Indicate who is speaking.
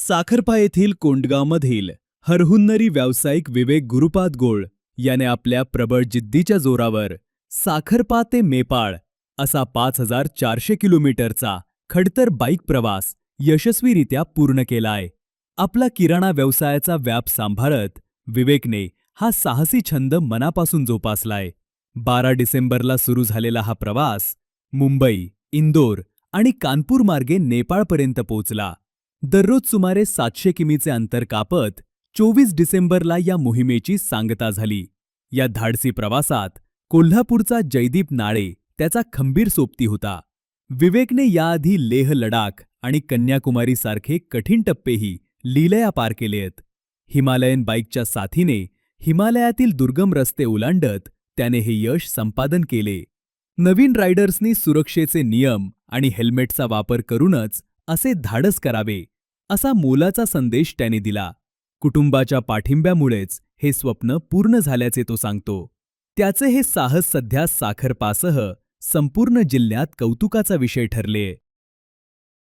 Speaker 1: साखरपा येथील कोंडगावमधील हरहुन्नरी व्यावसायिक विवेक गुरुपाद गोळ याने आपल्या प्रबळ जिद्दीच्या जोरावर साखरपा ते मेपाळ असा 5400 किलोमीटरचा खडतर बाईक प्रवास यशस्वीरित्या पूर्ण केलाय. आपला किराणा व्यवसायाचा व्याप सांभाळत विवेकने हा साहसी छंद मनापासून जोपासलाय. 12 डिसेंबरला सुरू झालेला हा प्रवास मुंबई, इंदोर आणि कानपूर मार्गे नेपाळपर्यंत पोहोचला. दररोज सुमारे 700 किमीचे अंतर कापत 24 डिसेंबरला या मोहिमेची सांगता झाली. या धाडसी प्रवासात कोल्हापूरचा जयदीप नाळे त्याचा खंबीर सोबती होता. विवेकने याआधी लेह लडाख आणि कन्याकुमारीसारखे कठीण टप्पेही लीलया पार केलेत. हिमालयन बाईकच्या साथीने हिमालयातील दुर्गम रस्ते ओलांडत त्याने हे यश संपादन केले. नवीन रायडर्सनी सुरक्षेचे नियम आणि हेल्मेटचा वापर करूनच असे धाडस करावे, असा मोलाचा संदेश त्याने दिला. कुटुंबाच्या पाठिंब्यामुळेच हे स्वप्न पूर्ण झाल्याचे तो सांगतो. त्याचे हे साहस सध्या साखरपासह संपूर्ण जिल्ह्यात कौतुकाचा विषय ठरले.